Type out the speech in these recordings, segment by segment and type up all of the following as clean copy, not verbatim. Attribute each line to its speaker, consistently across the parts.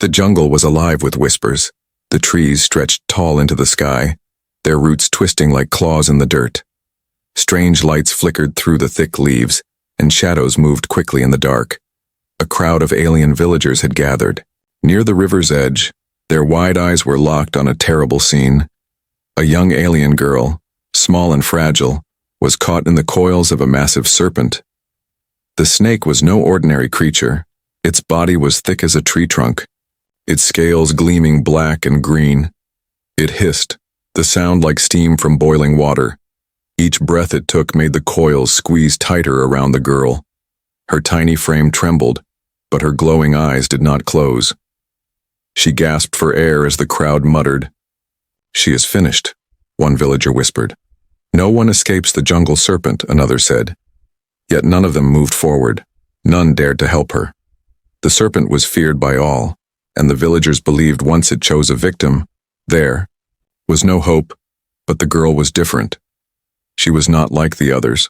Speaker 1: The jungle was alive with whispers. The trees stretched tall into the sky, their roots twisting like claws in the dirt. Strange lights flickered through the thick leaves, and shadows moved quickly in the dark. A crowd of alien villagers had gathered. Near the river's edge, their wide eyes were locked on a terrible scene. A young alien girl, small and fragile, was caught in the coils of a massive serpent. The snake was no ordinary creature. Its body was thick as a tree trunk, its scales gleaming black and green. It hissed, the sound like steam from boiling water. Each breath it took made the coils squeeze tighter around the girl. Her tiny frame trembled, but her glowing eyes did not close. She gasped for air as the crowd muttered. "She is finished," one villager whispered. "No one escapes the jungle serpent," another said. Yet none of them moved forward. None dared to help her. The serpent was feared by all, and the villagers believed once it chose a victim, there was no hope. But the girl was different. She was not like the others.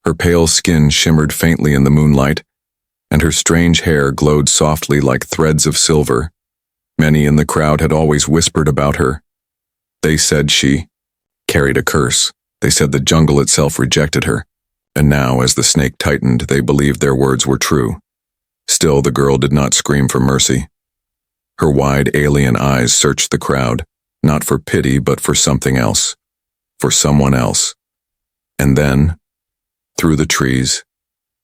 Speaker 1: Her pale skin shimmered faintly in the moonlight, and her strange hair glowed softly like threads of silver. Many in the crowd had always whispered about her. They said she carried a curse. They said the jungle itself rejected her. And now, as the snake tightened, they believed their words were true. Still, the girl did not scream for mercy. Her wide alien eyes searched the crowd, not for pity but for something else. For someone else. And then, through the trees,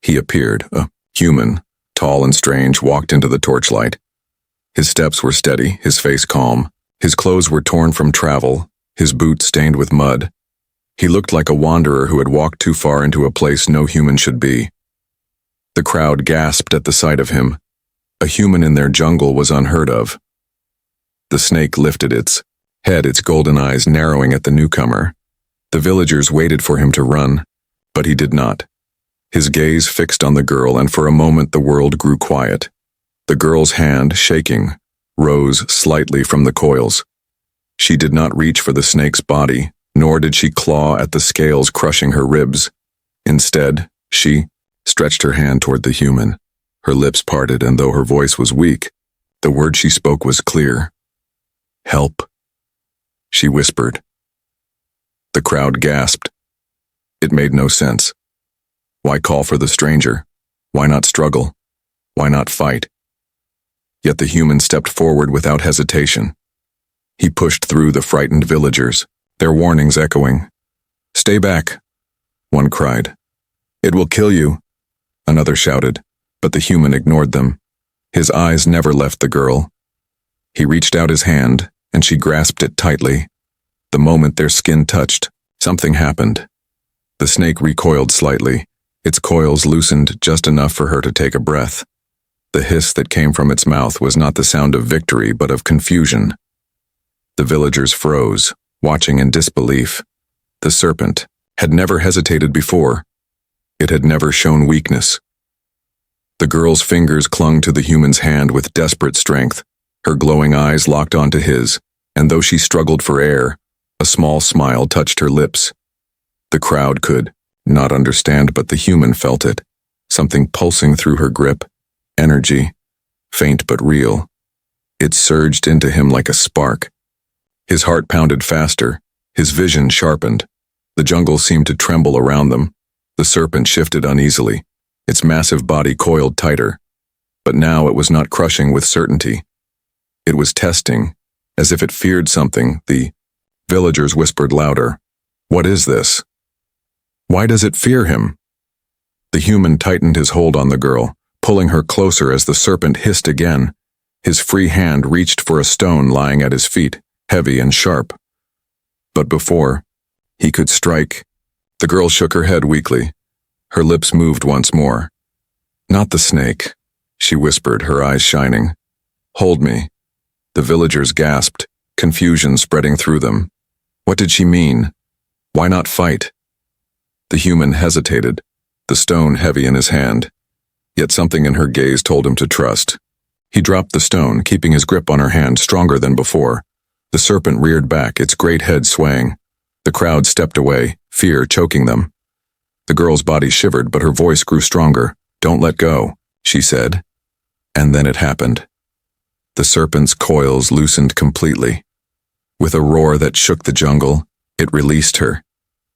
Speaker 1: he appeared, a human, tall and strange, walked into the torchlight. His steps were steady, his face calm. His clothes were torn from travel, his boots stained with mud. He looked like a wanderer who had walked too far into a place no human should be. The crowd gasped at the sight of him. A human in their jungle was unheard of. The snake lifted its head, its golden eyes narrowing at the newcomer. The villagers waited for him to run, but he did not. His gaze fixed on the girl, and for a moment the world grew quiet. The girl's hand, shaking, rose slightly from the coils. She did not reach for the snake's body, nor did she claw at the scales crushing her ribs. Instead, she stretched her hand toward the human. Her lips parted, and though her voice was weak, the word she spoke was clear. "Help," she whispered. The crowd gasped. It made no sense. Why call for the stranger? Why not struggle? Why not fight? Yet the human stepped forward without hesitation. He pushed through the frightened villagers, their warnings echoing. "Stay back," one cried. "It will kill you," another shouted, but the human ignored them. His eyes never left the girl. He reached out his hand, and she grasped it tightly. The moment their skin touched, something happened. The snake recoiled slightly, its coils loosened just enough for her to take a breath. The hiss that came from its mouth was not the sound of victory, but of confusion. The villagers froze, watching in disbelief. The serpent had never hesitated before. It had never shown weakness. The girl's fingers clung to the human's hand with desperate strength. Her glowing eyes locked onto his, and though she struggled for air, a small smile touched her lips. The crowd could not understand, but the human felt it, something pulsing through her grip, energy, faint but real. It surged into him like a spark. His heart pounded faster, his vision sharpened. The jungle seemed to tremble around them. The serpent shifted uneasily, its massive body coiled tighter. But now it was not crushing with certainty. It was testing, as if it feared something. The villagers whispered louder. "What is this? Why does it fear him?" The human tightened his hold on the girl, pulling her closer as the serpent hissed again. His free hand reached for a stone lying at his feet, heavy and sharp. But before he could strike, the girl shook her head weakly. Her lips moved once more. "Not the snake," she whispered, her eyes shining. "Hold me." The villagers gasped, confusion spreading through them. What did she mean? Why not fight? The human hesitated, the stone heavy in his hand. Yet something in her gaze told him to trust. He dropped the stone, keeping his grip on her hand stronger than before. The serpent reared back, its great head swaying. The crowd stepped away, fear choking them. The girl's body shivered, but her voice grew stronger. "Don't let go," she said. And then it happened. The serpent's coils loosened completely. With a roar that shook the jungle, it released her,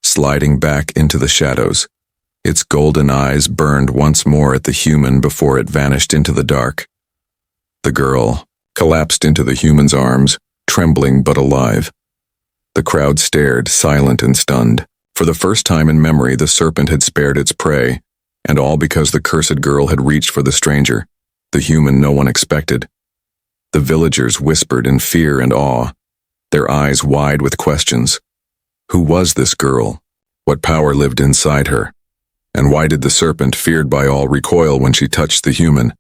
Speaker 1: sliding back into the shadows. Its golden eyes burned once more at the human before it vanished into the dark. The girl collapsed into the human's arms, trembling but alive. The crowd stared, silent and stunned. For the first time in memory, the serpent had spared its prey, and all because the cursed girl had reached for the stranger, the human no one expected. The villagers whispered in fear and awe, their eyes wide with questions. Who was this girl? What power lived inside her? And why did the serpent, feared by all, recoil when she touched the human?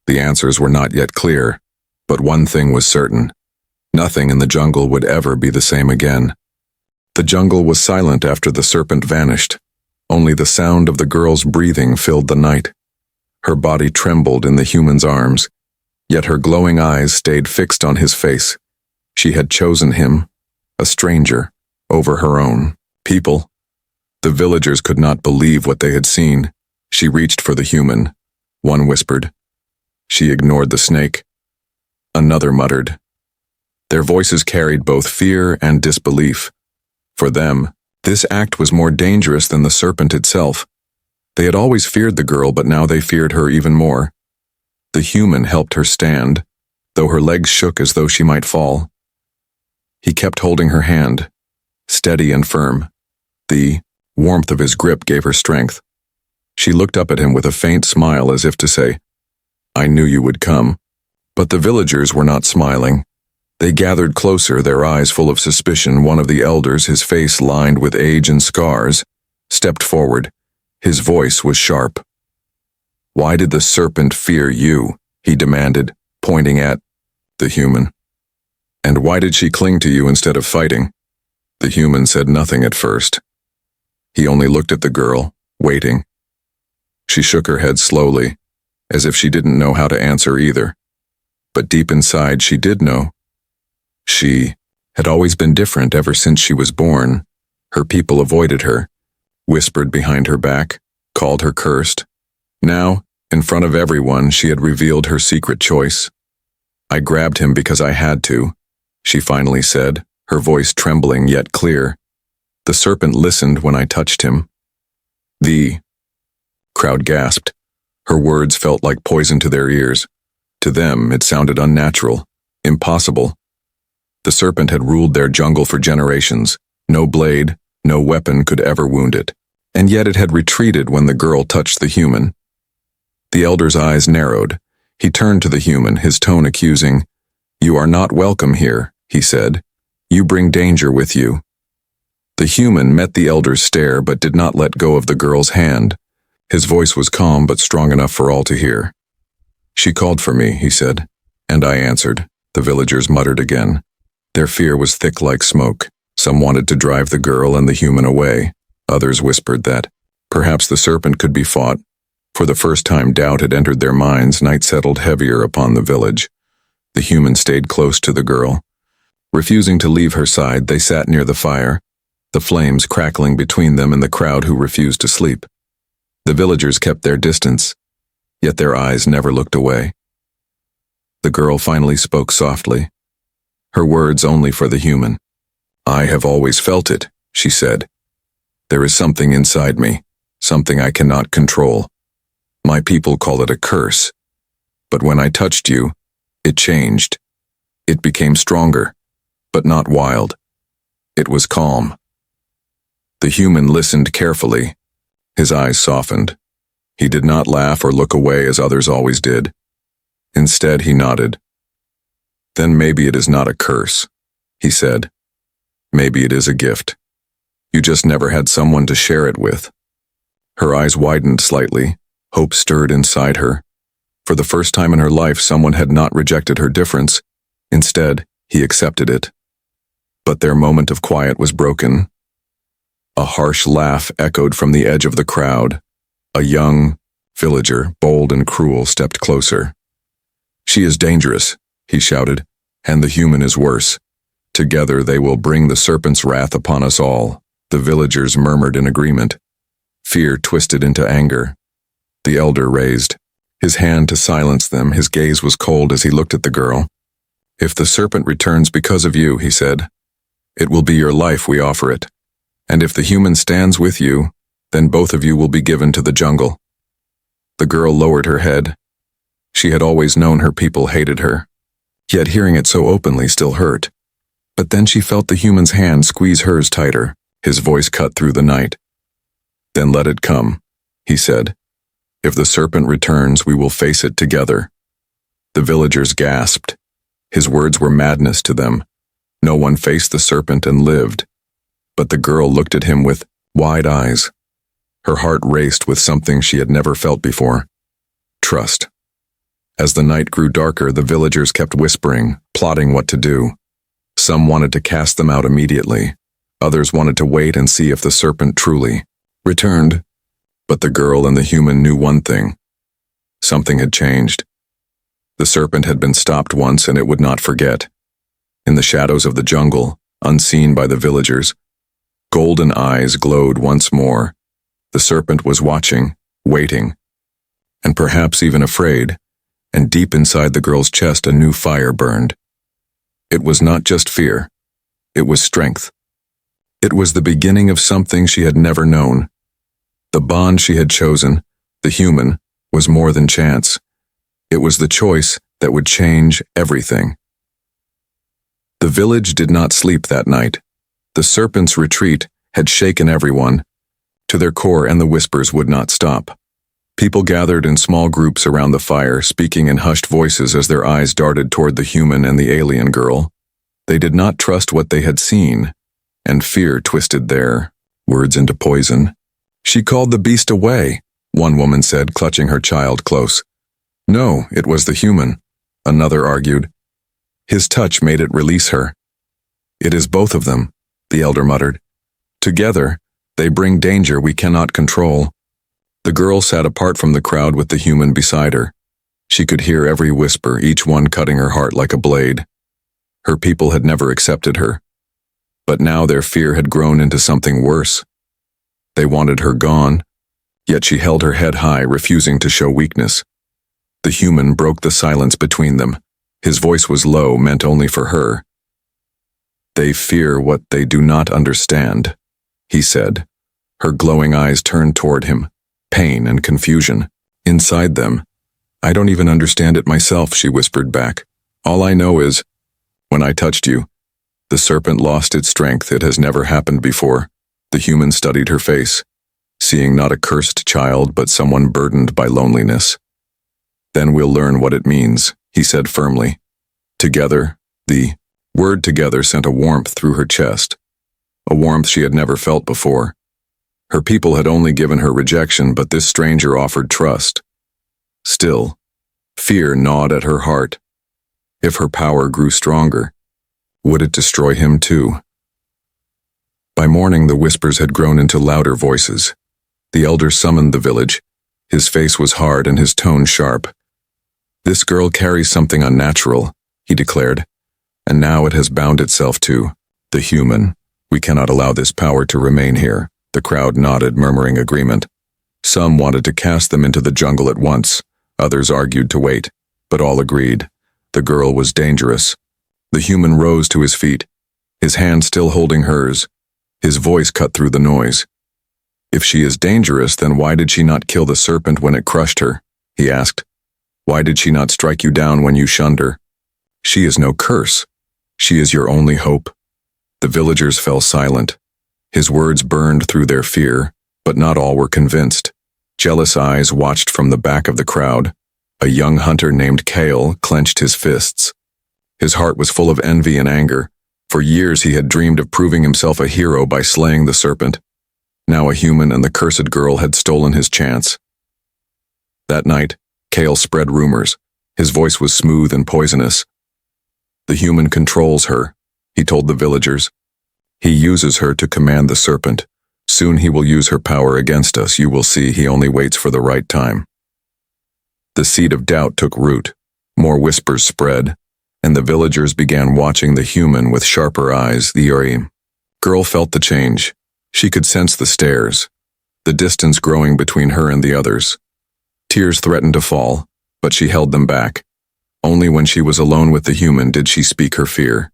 Speaker 1: The answers were not yet clear, but one thing was certain. Nothing in the jungle would ever be the same again. The jungle was silent after the serpent vanished. Only the sound of the girl's breathing filled the night. Her body trembled in the human's arms, yet her glowing eyes stayed fixed on his face. She had chosen him, a stranger, over her own people. The villagers could not believe what they had seen. She reached for the human. One whispered. She ignored the snake. Another muttered. Their voices carried both fear and disbelief. For them, this act was more dangerous than the serpent itself. They had always feared the girl, but now they feared her even more. The human helped her stand, though her legs shook as though she might fall. He kept holding her hand, steady and firm. The warmth of his grip gave her strength. She looked up at him with a faint smile as if to say, "I knew you would come." But the villagers were not smiling. They gathered closer, their eyes full of suspicion. One of the elders, his face lined with age and scars, stepped forward. His voice was sharp. "Why did the serpent fear you?" he demanded, pointing at the human. "And why did she cling to you instead of fighting?" The human said nothing at first. He only looked at the girl, waiting. She shook her head slowly, as if she didn't know how to answer either. But deep inside she did know. She had always been different ever since she was born. Her people avoided her, whispered behind her back, called her cursed. Now, in front of everyone, she had revealed her secret choice. "I grabbed him because I had to," she finally said, her voice trembling yet clear. "The serpent listened when I touched him." The crowd gasped. Her words felt like poison to their ears. To them, it sounded unnatural, impossible. The serpent had ruled their jungle for generations. No blade, no weapon could ever wound it. And yet it had retreated when the girl touched the human. The elder's eyes narrowed. He turned to the human, his tone accusing. "You are not welcome here," he said. "You bring danger with you." The human met the elder's stare but did not let go of the girl's hand. His voice was calm but strong enough for all to hear. "She called for me," he said, "and I answered." The villagers muttered again. Their fear was thick like smoke. Some wanted to drive the girl and the human away. Others whispered that perhaps the serpent could be fought. For the first time, doubt had entered their minds. Night settled heavier upon the village. The human stayed close to the girl. Refusing to leave her side, they sat near the fire, the flames crackling between them and the crowd who refused to sleep. The villagers kept their distance, yet their eyes never looked away. The girl finally spoke softly, her words only for the human. "I have always felt it," she said. "There is something inside me, something I cannot control. My people call it a curse. But when I touched you, it changed. It became stronger, but not wild. It was calm." The human listened carefully. His eyes softened. He did not laugh or look away as others always did. Instead, he nodded. "Then maybe it is not a curse," he said. "Maybe it is a gift. You just never had someone to share it with." Her eyes widened slightly. Hope stirred inside her. For the first time in her life, someone had not rejected her difference. Instead, he accepted it. But their moment of quiet was broken. A harsh laugh echoed from the edge of the crowd. A young villager, bold and cruel, stepped closer. "She is dangerous," he shouted, "and the human is worse. Together they will bring the serpent's wrath upon us all." The villagers murmured in agreement. Fear twisted into anger. The elder raised, his hand to silence them. His gaze was cold as he looked at the girl. "If the serpent returns because of you," he said, "it will be your life we offer it. And if the human stands with you, then both of you will be given to the jungle." The girl lowered her head. She had always known her people hated her, yet hearing it so openly still hurt. But then she felt the human's hand squeeze hers tighter. His voice cut through the night. "Then let it come," he said. "If the serpent returns, we will face it together." The villagers gasped. His words were madness to them. No one faced the serpent and lived. But the girl looked at him with wide eyes. Her heart raced with something she had never felt before. Trust. As the night grew darker, the villagers kept whispering, plotting what to do. Some wanted to cast them out immediately. Others wanted to wait and see if the serpent truly returned. But the girl and the human knew one thing. Something had changed. The serpent had been stopped once and it would not forget. In the shadows of the jungle, unseen by the villagers, golden eyes glowed once more. The serpent was watching, waiting, and perhaps even afraid, and deep inside the girl's chest a new fire burned. It was not just fear. It was strength. It was the beginning of something she had never known. The bond she had chosen, the human, was more than chance. It was the choice that would change everything. The village did not sleep that night. The serpent's retreat had shaken everyone to their core, and the whispers would not stop. People gathered in small groups around the fire, speaking in hushed voices as their eyes darted toward the human and the alien girl. They did not trust what they had seen, and fear twisted their words into poison. "She called the beast away," one woman said, clutching her child close. "No, it was the human," another argued. "His touch made it release her." "It is both of them," the elder muttered. "Together, they bring danger we cannot control." The girl sat apart from the crowd with the human beside her. She could hear every whisper, each one cutting her heart like a blade. Her people had never accepted her. But now their fear had grown into something worse. They wanted her gone, yet she held her head high, refusing to show weakness. The human broke the silence between them. His voice was low, meant only for her. "They fear what they do not understand," he said. Her glowing eyes turned toward him, pain and confusion inside them. "I don't even understand it myself," she whispered back. "All I know is, when I touched you, the serpent lost its strength. It has never happened before." The human studied her face, seeing not a cursed child but someone burdened by loneliness. "Then we'll learn what it means," he said firmly. Together, the word together sent a warmth through her chest, a warmth she had never felt before. Her people had only given her rejection, but this stranger offered trust. Still, fear gnawed at her heart. If her power grew stronger, would it destroy him too? By morning, the whispers had grown into louder voices. The elder summoned the village. His face was hard and his tone sharp. "This girl carries something unnatural," he declared, "and now it has bound itself to the human. We cannot allow this power to remain here." The crowd nodded, murmuring agreement. Some wanted to cast them into the jungle at once. Others argued to wait, but all agreed. The girl was dangerous. The human rose to his feet, his hand still holding hers. His voice cut through the noise. "If she is dangerous, then why did she not kill the serpent when it crushed her?" he asked. "Why did she not strike you down when you shunned her? She is no curse. She is your only hope." The villagers fell silent. His words burned through their fear, but not all were convinced. Jealous eyes watched from the back of the crowd. A young hunter named Kale clenched his fists. His heart was full of envy and anger. For years he had dreamed of proving himself a hero by slaying the serpent. Now a human and the cursed girl had stolen his chance. That night, Kale spread rumors. His voice was smooth and poisonous. "The human controls her," he told the villagers. "He uses her to command the serpent. Soon he will use her power against us. You will see, he only waits for the right time." The seed of doubt took root. More whispers spread, and the villagers began watching the human with sharper eyes. The girl felt the change. She could sense the stares, the distance growing between her and the others. Tears threatened to fall, but she held them back. Only when she was alone with the human did she speak her fear.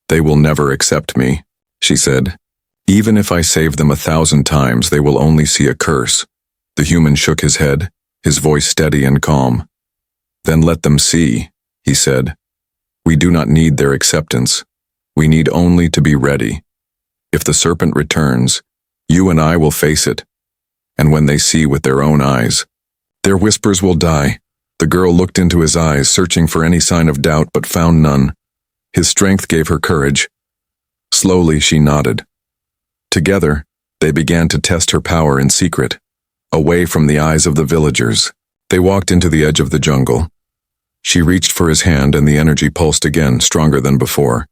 Speaker 1: "They will never accept me," she said. "Even if I save them 1,000 times, they will only see a curse." The human shook his head, his voice steady and calm. "Then let them see," he said. "We do not need their acceptance. We need only to be ready. If the serpent returns, you and I will face it. And when they see with their own eyes, their whispers will die." The girl looked into his eyes, searching for any sign of doubt, but found none. His strength gave her courage. Slowly, she nodded. Together, they began to test her power in secret, away from the eyes of the villagers. They walked into the edge of the jungle. She reached for his hand, and the energy pulsed again, stronger than before.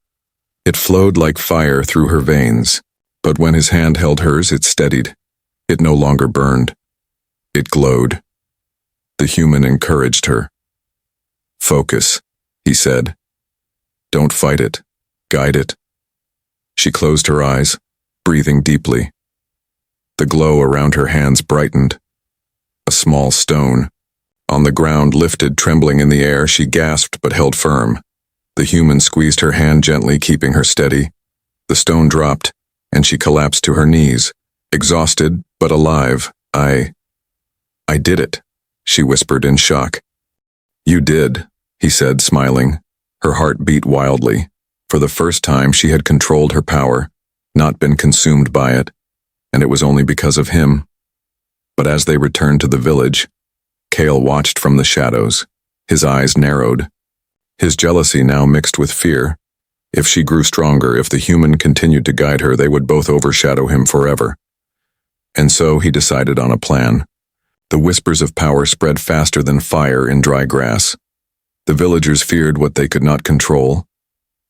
Speaker 1: It flowed like fire through her veins, but when his hand held hers, it steadied. It no longer burned. It glowed. The human encouraged her. "Focus," he said. "Don't fight it. Guide it." She closed her eyes, breathing deeply. The glow around her hands brightened. A small stone, on the ground, lifted, trembling in the air. She gasped but held firm. The human squeezed her hand gently, keeping her steady. The stone dropped, and she collapsed to her knees, exhausted but alive. I did it," she whispered in shock. "You did," he said, smiling. Her heart beat wildly. For the first time, she had controlled her power, not been consumed by it, and it was only because of him. But as they returned to the village, Kale watched from the shadows. His eyes narrowed. His jealousy now mixed with fear. If she grew stronger, if the human continued to guide her, they would both overshadow him forever. And so he decided on a plan. The whispers of power spread faster than fire in dry grass. The villagers feared what they could not control.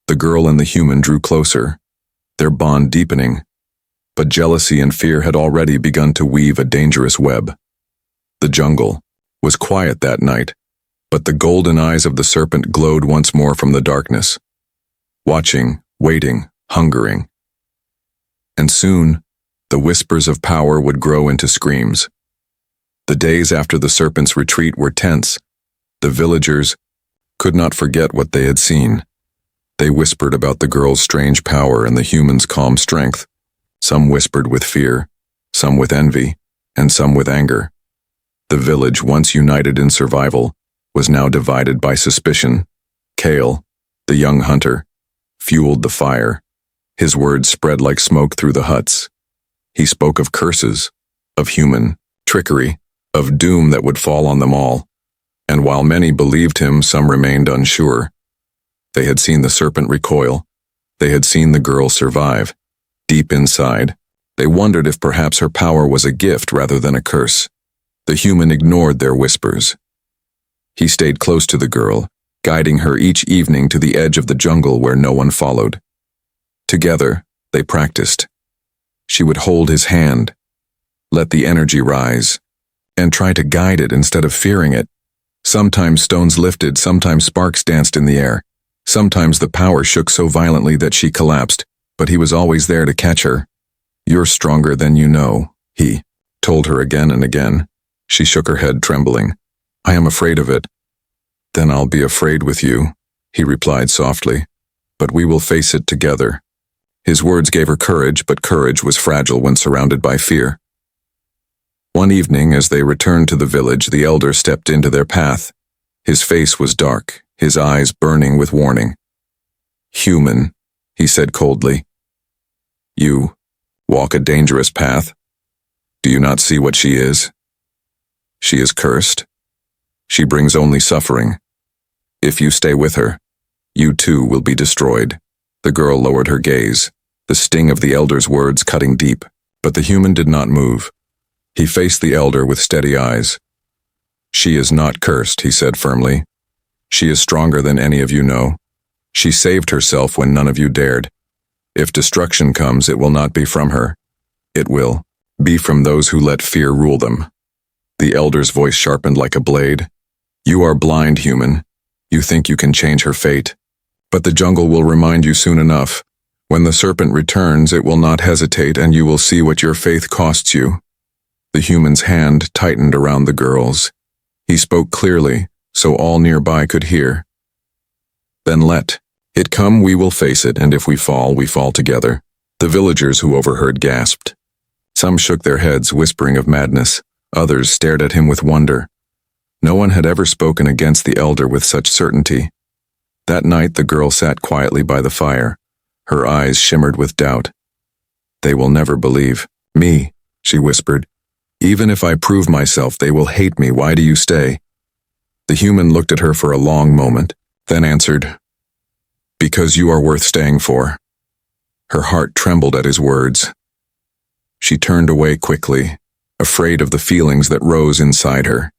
Speaker 1: The girl and the human drew closer, their bond deepening. But jealousy and fear had already begun to weave a dangerous web. The jungle was quiet that night, but the golden eyes of the serpent glowed once more from the darkness, watching, waiting, hungering. And soon, the whispers of power would grow into screams. The days after the serpent's retreat were tense. The villagers could not forget what they had seen. They whispered about the girl's strange power and the human's calm strength. Some whispered with fear, some with envy, and some with anger. The village, once united in survival, was now divided by suspicion. Kale, the young hunter, fueled the fire. His words spread like smoke through the huts. He spoke of curses, of human trickery, of doom that would fall on them all. And while many believed him, some remained unsure. They had seen the serpent recoil. They had seen the girl survive. Deep inside, they wondered if perhaps her power was a gift rather than a curse. The human ignored their whispers. He stayed close to the girl, guiding her each evening to the edge of the jungle where no one followed. Together, they practiced. She would hold his hand, let the energy rise, and try to guide it instead of fearing it. Sometimes stones lifted, sometimes sparks danced in the air. Sometimes the power shook so violently that she collapsed, but he was always there to catch her. "You're stronger than you know," he told her again and again. She shook her head, trembling. "I am afraid of it." "Then I'll be afraid with you," he replied softly. "But we will face it together." His words gave her courage, but courage was fragile when surrounded by fear. One evening, as they returned to the village, the elder stepped into their path. His face was dark, his eyes burning with warning. "Human," he said coldly. "You walk a dangerous path. Do you not see what she is? She is cursed. She brings only suffering. If you stay with her, you too will be destroyed." The girl lowered her gaze, the sting of the elder's words cutting deep, but the human did not move. He faced the elder with steady eyes. "She is not cursed," he said firmly. "She is stronger than any of you know. She saved herself when none of you dared. If destruction comes, it will not be from her. It will be from those who let fear rule them." The elder's voice sharpened like a blade. "You are blind, human. You think you can change her fate. But the jungle will remind you soon enough. When the serpent returns, it will not hesitate, and you will see what your faith costs you." The human's hand tightened around the girl's. He spoke clearly, so all nearby could hear. Then let it come, we will face it, and if we fall together. The villagers who overheard gasped. Some shook their heads, whispering of madness. Others stared at him with wonder. No one had ever spoken against the elder with such certainty. That night the girl sat quietly by the fire. Her eyes shimmered with doubt. They will never believe me, she whispered. Even if I prove myself, they will hate me. Why do you stay? The human looked at her for a long moment, then answered, because you are worth staying for. Her heart trembled at his words. She turned away quickly, afraid of the feelings that rose inside her.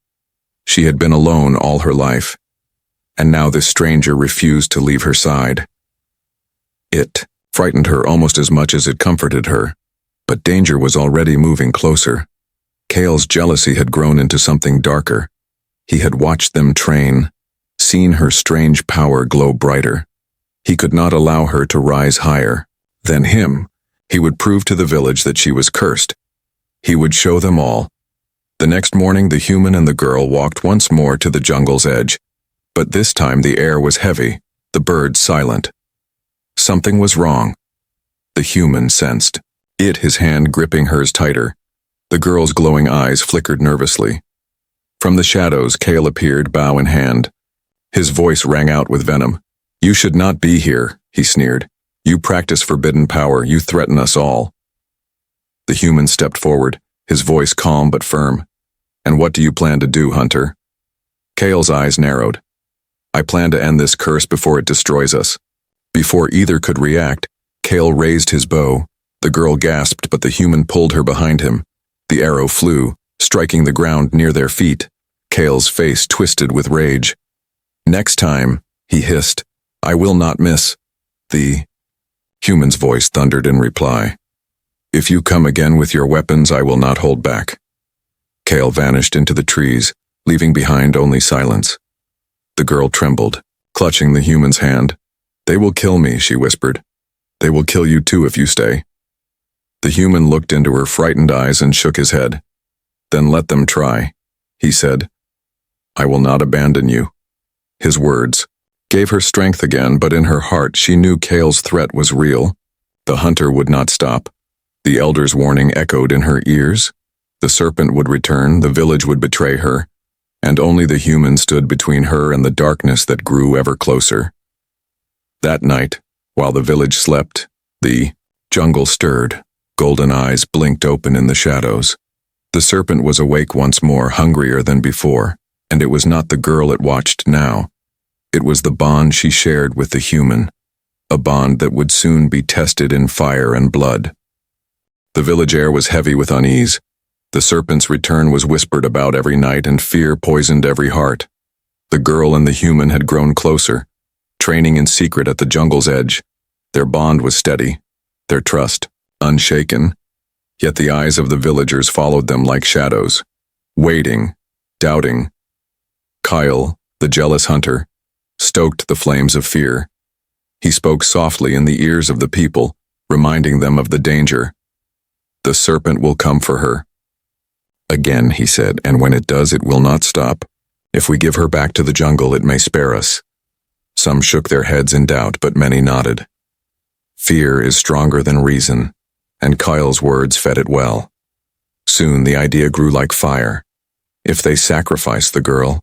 Speaker 1: She had been alone all her life, and now this stranger refused to leave her side. It frightened her almost as much as it comforted her, but danger was already moving closer. Kale's jealousy had grown into something darker. He had watched them train, seen her strange power glow brighter. He could not allow her to rise higher than him. He would prove to the village that she was cursed. He would show them all. The next morning the human and the girl walked once more to the jungle's edge, but this time the air was heavy, the birds silent. Something was wrong. The human sensed it, his hand gripping hers tighter. The girl's glowing eyes flickered nervously. From the shadows, Kale appeared, bow in hand. His voice rang out with venom. You should not be here, he sneered. You practice forbidden power, you threaten us all. The human stepped forward, his voice calm but firm. And what do you plan to do, Hunter? Kale's eyes narrowed. I plan to end this curse before it destroys us. Before either could react, Kale raised his bow. The girl gasped, but the human pulled her behind him. The arrow flew, striking the ground near their feet. Kale's face twisted with rage. Next time, he hissed, I will not miss. The human's voice thundered in reply. If you come again with your weapons, I will not hold back. Kale vanished into the trees, leaving behind only silence. The girl trembled, clutching the human's hand. They will kill me, she whispered. They will kill you too if you stay. The human looked into her frightened eyes and shook his head. Then let them try, he said. I will not abandon you. His words gave her strength again, but in her heart she knew Kale's threat was real. The hunter would not stop. The elder's warning echoed in her ears. The serpent would return, the village would betray her, and only the human stood between her and the darkness that grew ever closer. That night, while the village slept, the jungle stirred. Golden eyes blinked open in the shadows. The serpent was awake once more, hungrier than before, and it was not the girl it watched now. It was the bond she shared with the human, a bond that would soon be tested in fire and blood. The village air was heavy with unease. The serpent's return was whispered about every night, and fear poisoned every heart. The girl and the human had grown closer, training in secret at the jungle's edge. Their bond was steady, their trust unshaken, yet the eyes of the villagers followed them like shadows, waiting, doubting. Kyle, the jealous hunter, stoked the flames of fear. He spoke softly in the ears of the people, reminding them of the danger. The serpent will come for her. Again, he said, and when it does, it will not stop. If we give her back to the jungle, it may spare us. Some shook their heads in doubt, but many nodded. Fear is stronger than reason, and Kyle's words fed it well. Soon the idea grew like fire. If they sacrificed the girl,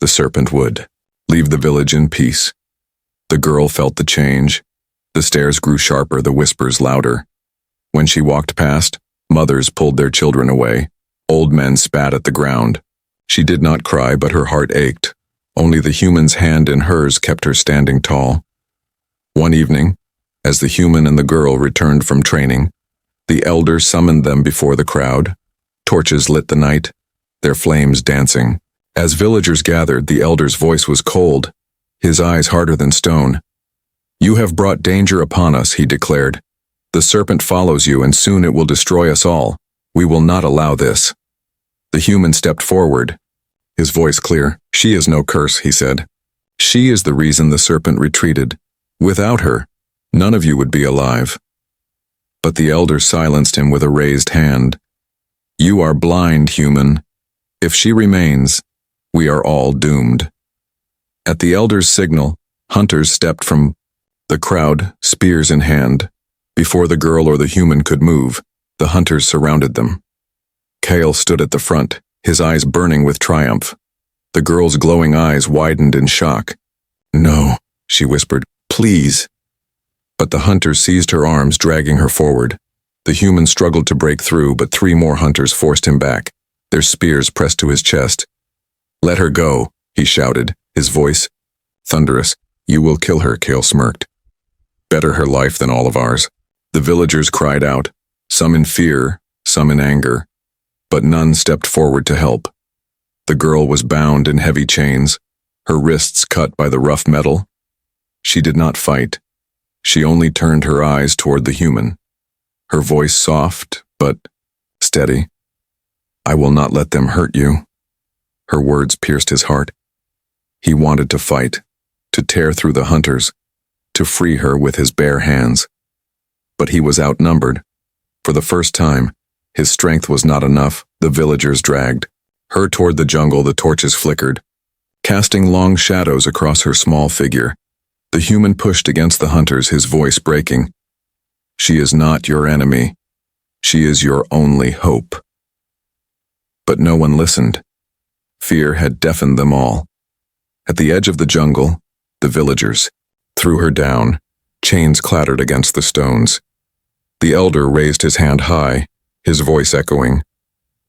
Speaker 1: the serpent would leave the village in peace. The girl felt the change. The stares grew sharper, the whispers louder. When she walked past, mothers pulled their children away. Old men spat at the ground. She did not cry, but her heart ached. Only the human's hand in hers kept her standing tall. One evening, as the human and the girl returned from training, the elder summoned them before the crowd. Torches lit the night, their flames dancing. As villagers gathered, the elder's voice was cold, his eyes harder than stone. You have brought danger upon us, he declared. The serpent follows you, and soon it will destroy us all. We will not allow this. The human stepped forward, his voice clear. She is no curse, he said. She is the reason the serpent retreated. Without her, none of you would be alive. But the elder silenced him with a raised hand. You are blind, human. If she remains, we are all doomed. At the elder's signal, hunters stepped from the crowd, spears in hand. Before the girl or the human could move, the hunters surrounded them. Kale stood at the front, his eyes burning with triumph. The girl's glowing eyes widened in shock. "No," she whispered, "please." But the hunters seized her arms, dragging her forward. The human struggled to break through, but 3 more hunters forced him back, their spears pressed to his chest. "Let her go," he shouted, his voice thunderous. "You will kill her," Kale smirked. "Better her life than all of ours." The villagers cried out, some in fear, some in anger, but none stepped forward to help. The girl was bound in heavy chains, her wrists cut by the rough metal. She did not fight. She only turned her eyes toward the human, her voice soft but steady. "I will not let them hurt you." Her words pierced his heart. He wanted to fight, to tear through the hunters, to free her with his bare hands. But he was outnumbered. For the first time, his strength was not enough. The villagers dragged her toward the jungle. The torches flickered, casting long shadows across her small figure. The human pushed against the hunters, his voice breaking. "She is not your enemy. She is your only hope." But no one listened. Fear had deafened them all. At the edge of the jungle, the villagers threw her down. Chains clattered against the stones. The elder raised his hand high, his voice echoing.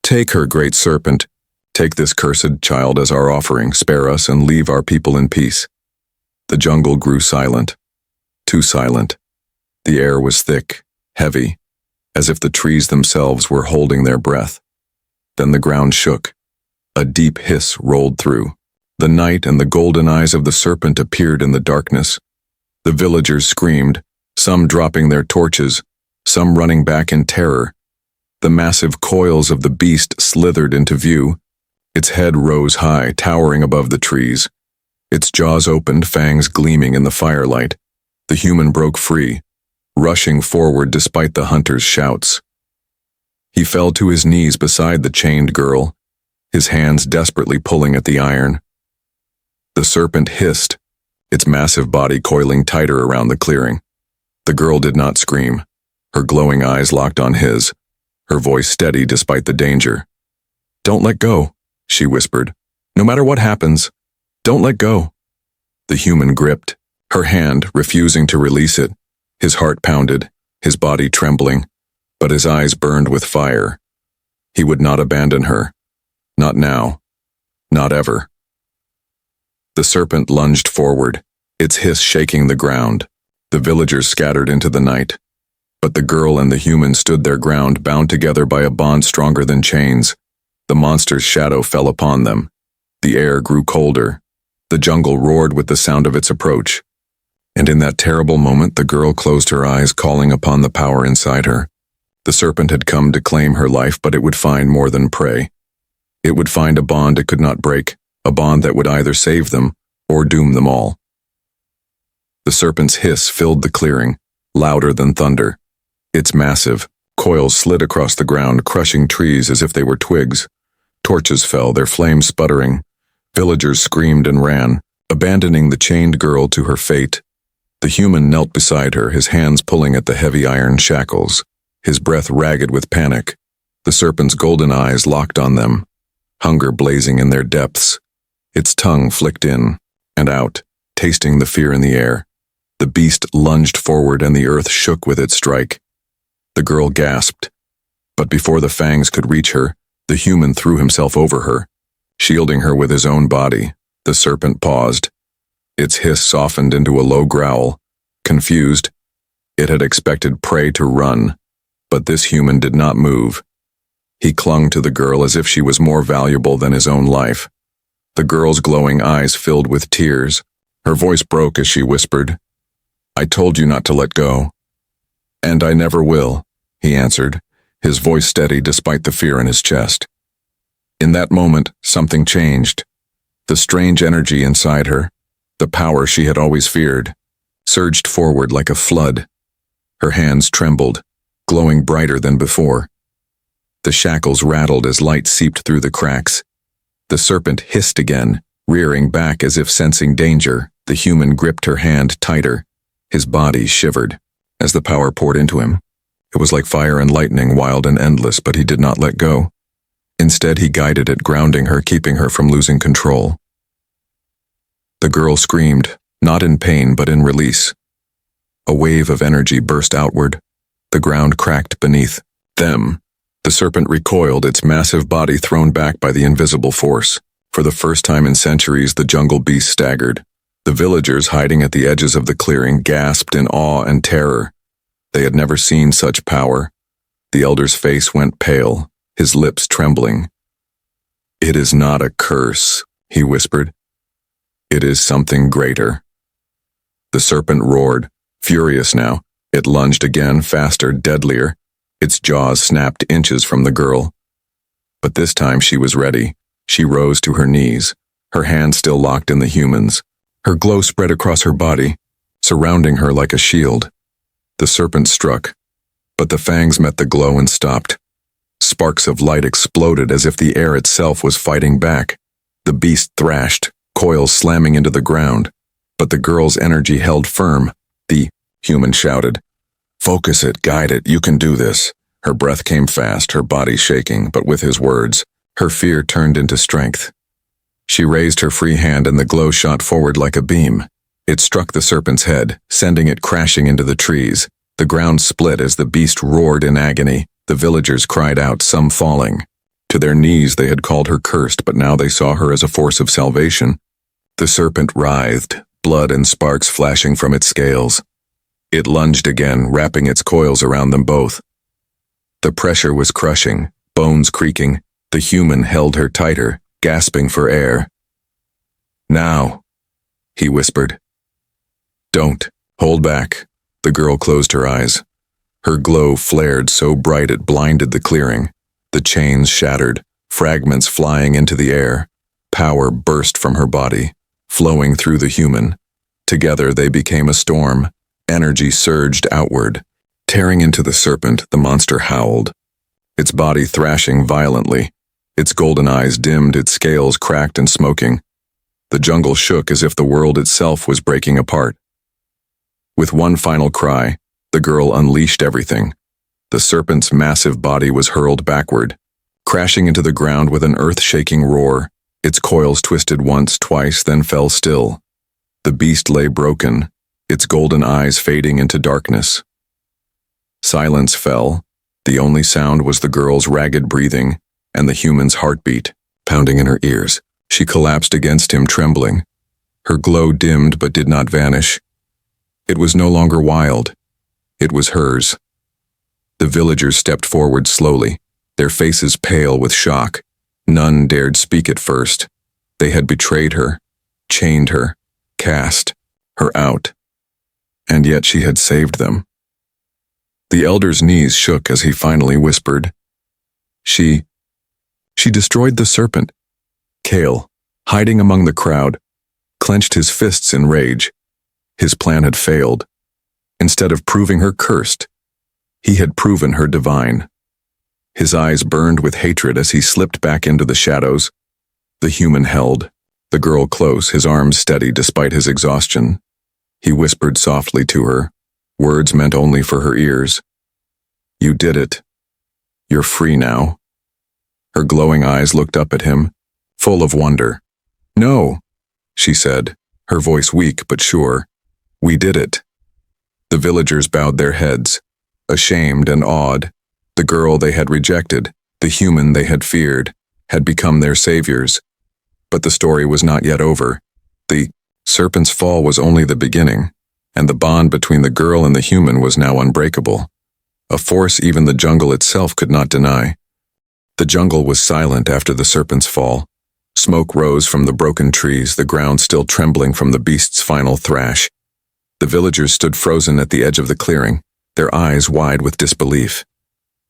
Speaker 1: "Take her, great serpent. Take this cursed child as our offering. Spare us and leave our people in peace." The jungle grew silent, too silent. The air was thick, heavy, as if the trees themselves were holding their breath. Then the ground shook. A deep hiss rolled through. The night and the golden eyes of the serpent appeared in the darkness. The villagers screamed, some dropping their torches, some running back in terror. The massive coils of the beast slithered into view. Its head rose high, towering above the trees. Its jaws opened, fangs gleaming in the firelight. The human broke free, rushing forward despite the hunter's shouts. He fell to his knees beside the chained girl, his hands desperately pulling at the iron. The serpent hissed, its massive body coiling tighter around the clearing. The girl did not scream. Her glowing eyes locked on his, her voice steady despite the danger. "Don't let go," she whispered. "No matter what happens, don't let go." The human gripped, her hand refusing to release it. His heart pounded, his body trembling, but his eyes burned with fire. He would not abandon her. Not now. Not ever. The serpent lunged forward, its hiss shaking the ground. The villagers scattered into the night. But the girl and the human stood their ground, bound together by a bond stronger than chains. The monster's shadow fell upon them. The air grew colder. The jungle roared with the sound of its approach. And in that terrible moment, the girl closed her eyes, calling upon the power inside her. The serpent had come to claim her life, but it would find more than prey. It would find a bond it could not break, a bond that would either save them or doom them all. The serpent's hiss filled the clearing, louder than thunder. Its massive coils slid across the ground, crushing trees as if they were twigs. Torches fell, their flames sputtering. Villagers screamed and ran, abandoning the chained girl to her fate. The human knelt beside her, his hands pulling at the heavy iron shackles, his breath ragged with panic. The serpent's golden eyes locked on them, hunger blazing in their depths. Its tongue flicked in and out, tasting the fear in the air. The beast lunged forward and the earth shook with its strike. The girl gasped, but before the fangs could reach her, the human threw himself over her, shielding her with his own body. The serpent paused. Its hiss softened into a low growl. Confused, it had expected prey to run, but this human did not move. He clung to the girl as if she was more valuable than his own life. The girl's glowing eyes filled with tears. Her voice broke as she whispered, "I told you not to let go." "And I never will," he answered, his voice steady despite the fear in his chest. In that moment, something changed. The strange energy inside her, the power she had always feared, surged forward like a flood. Her hands trembled, glowing brighter than before. The shackles rattled as light seeped through the cracks. The serpent hissed again, rearing back as if sensing danger. The human gripped her hand tighter. His body shivered as the power poured into him. It was like fire and lightning, wild and endless, but he did not let go. Instead, he guided it, grounding her, keeping her from losing control. The girl screamed, not in pain but in release. A wave of energy burst outward. The ground cracked beneath them. The serpent recoiled, its massive body thrown back by the invisible force. For the first time in centuries, the jungle beast staggered. The villagers hiding at the edges of the clearing gasped in awe and terror. They had never seen such power. The elder's face went pale, his lips trembling. "It is not a curse," he whispered. "It is something greater." The serpent roared, furious now. It lunged again, faster, deadlier. Its jaws snapped inches from the girl. But this time she was ready. She rose to her knees, her hand still locked in the human's. Her glow spread across her body, surrounding her like a shield. The serpent struck, but the fangs met the glow and stopped. Sparks of light exploded as if the air itself was fighting back. The beast thrashed, coils slamming into the ground, but the girl's energy held firm. The human shouted, "Focus it, guide it, you can do this." Her breath came fast, her body shaking, but with his words, her fear turned into strength. She raised her free hand and the glow shot forward like a beam. It struck the serpent's head, sending it crashing into the trees. The ground split as the beast roared in agony. The villagers cried out, some falling. To their knees they had called her cursed, but now they saw her as a force of salvation. The serpent writhed, blood and sparks flashing from its scales. It lunged again, wrapping its coils around them both. The pressure was crushing, bones creaking. The human held her tighter, gasping for air. "Now," he whispered. "Don't. Hold back." The girl closed her eyes. Her glow flared so bright it blinded the clearing. The chains shattered, fragments flying into the air. Power burst from her body, flowing through the human. Together they became a storm. Energy surged outward. Tearing into the serpent, the monster howled, its body thrashing violently. Its golden eyes dimmed, its scales cracked and smoking. The jungle shook as if the world itself was breaking apart. With one final cry, the girl unleashed everything. The serpent's massive body was hurled backward, crashing into the ground with an earth-shaking roar. Its coils twisted once, twice, then fell still. The beast lay broken, its golden eyes fading into darkness. Silence fell. The only sound was the girl's ragged breathing and the human's heartbeat, pounding in her ears. She collapsed against him, trembling. Her glow dimmed but did not vanish. It was no longer wild. It was hers. The villagers stepped forward slowly, their faces pale with shock. None dared speak at first. They had betrayed her, chained her, cast her out. And yet she had saved them. The elder's knees shook as he finally whispered, She destroyed the serpent." Kale, hiding among the crowd, clenched his fists in rage. His plan had failed. Instead of proving her cursed, he had proven her divine. His eyes burned with hatred as he slipped back into the shadows. The human held the girl close, his arms steady despite his exhaustion. He whispered softly to her, words meant only for her ears. "You did it. You're free now." Her glowing eyes looked up at him, full of wonder. "No," she said, her voice weak but sure. "We did it." The villagers bowed their heads, ashamed and awed. The girl they had rejected, the human they had feared, had become their saviors. But the story was not yet over. The serpent's fall was only the beginning, and the bond between the girl and the human was now unbreakable. A force even the jungle itself could not deny. The jungle was silent after the serpent's fall. Smoke rose from the broken trees, the ground still trembling from the beast's final thrash. The villagers stood frozen at the edge of the clearing, their eyes wide with disbelief.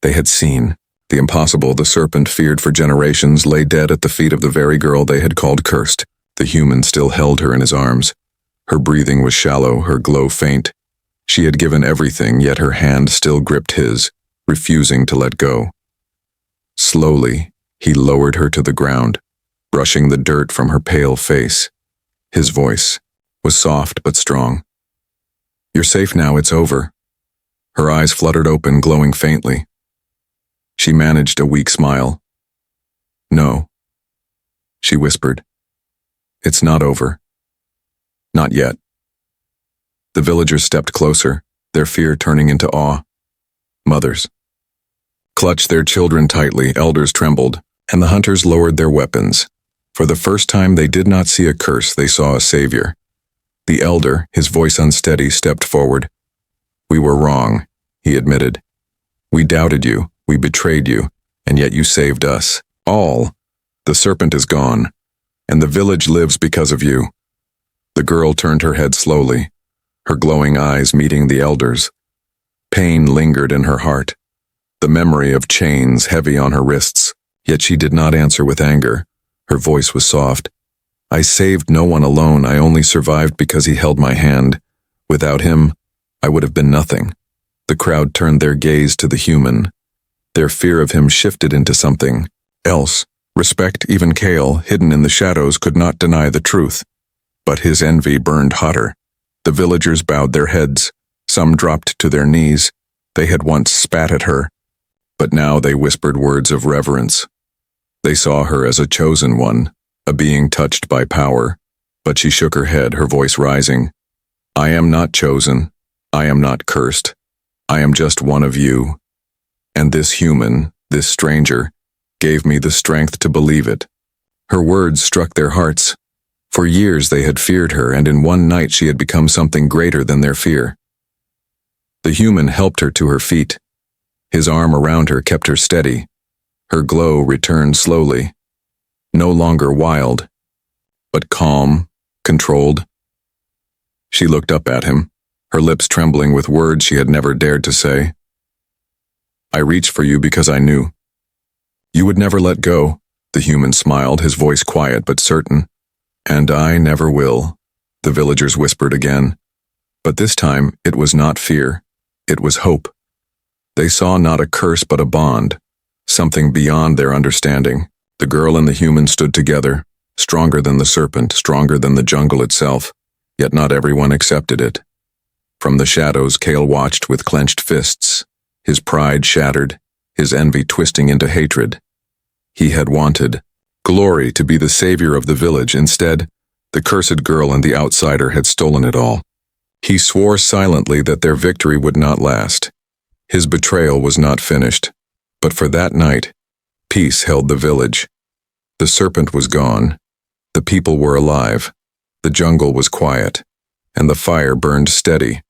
Speaker 1: They had seen the impossible. The serpent, feared for generations, lay dead at the feet of the very girl they had called cursed. The human still held her in his arms. Her breathing was shallow, her glow faint. She had given everything, yet her hand still gripped his, refusing to let go. Slowly, he lowered her to the ground, brushing the dirt from her pale face. His voice was soft but strong. "You're safe now, it's over." Her eyes fluttered open, glowing faintly. She managed a weak smile. "No," she whispered. "It's not over. Not yet." The villagers stepped closer, their fear turning into awe. Mothers clutched their children tightly, elders trembled, and the hunters lowered their weapons. For the first time they did not see a curse, they saw a savior. The elder, his voice unsteady, stepped forward. "We were wrong," he admitted. "We doubted you, we betrayed you, and yet you saved us. All. The serpent is gone, and the village lives because of you." The girl turned her head slowly, her glowing eyes meeting the elders. Pain lingered in her heart, the memory of chains heavy on her wrists, yet she did not answer with anger. Her voice was soft. "I saved no one alone, I only survived because he held my hand. Without him, I would have been nothing." The crowd turned their gaze to the human. Their fear of him shifted into something else. Respect, even Kale, hidden in the shadows, could not deny the truth. But his envy burned hotter. The villagers bowed their heads. Some dropped to their knees. They had once spat at her, but now they whispered words of reverence. They saw her as a chosen one, a being touched by power. But she shook her head, her voice rising. "I am not chosen. I am not cursed. I am just one of you. And this human, this stranger, gave me the strength to believe it." Her words struck their hearts. For years they had feared her, and in one night she had become something greater than their fear. The human helped her to her feet. His arm around her kept her steady. Her glow returned slowly. No longer wild, but calm, controlled. She looked up at him, her lips trembling with words she had never dared to say. "I reached for you because I knew you would never let go." The human smiled, his voice quiet but certain. "And I never will," the villagers whispered again. But this time it was not fear, it was hope. They saw not a curse but a bond, something beyond their understanding. The girl and the human stood together, stronger than the serpent, stronger than the jungle itself, yet not everyone accepted it. From the shadows, Kale watched with clenched fists, his pride shattered, his envy twisting into hatred. He had wanted glory, to be the savior of the village. Instead, the cursed girl and the outsider had stolen it all. He swore silently that their victory would not last. His betrayal was not finished. But for that night, peace held the village. The serpent was gone. The people were alive. The jungle was quiet. And the fire burned steady.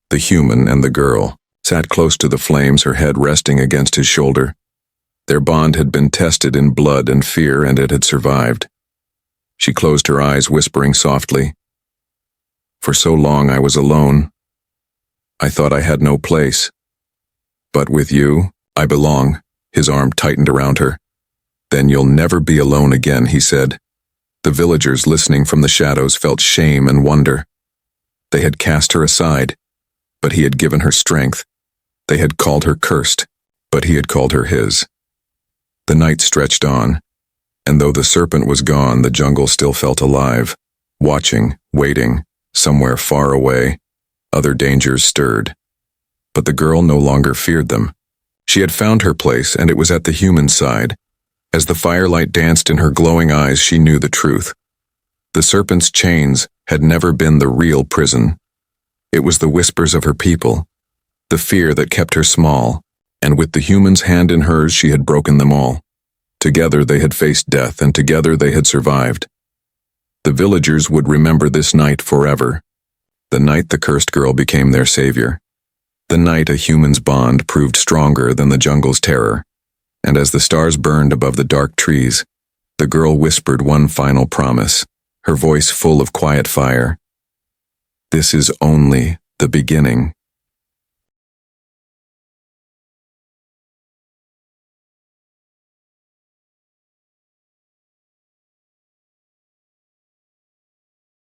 Speaker 1: The human and the girl sat close to the flames, her head resting against his shoulder. Their bond had been tested in blood and fear, and it had survived. She closed her eyes, whispering softly, "For so long I was alone. I thought I had no place. But with you, I belong." His arm tightened around her. "Then you'll never be alone again," he said. The villagers listening from the shadows felt shame and wonder. They had cast her aside, but he had given her strength. They had called her cursed, but he had called her his. The night stretched on, and though the serpent was gone, the jungle still felt alive, watching, waiting, somewhere far away. Other dangers stirred. But the girl no longer feared them. She had found her place, and it was at the human side. As the firelight danced in her glowing eyes, she knew the truth. The serpent's chains had never been the real prison. It was the whispers of her people, the fear that kept her small, and with the human's hand in hers, she had broken them all. Together they had faced death, and together they had survived. The villagers would remember this night forever. The night the cursed girl became their savior. The night a human's bond proved stronger than the jungle's terror. And as the stars burned above the dark trees, the girl whispered one final promise, her voice full of quiet fire. "This is only the beginning."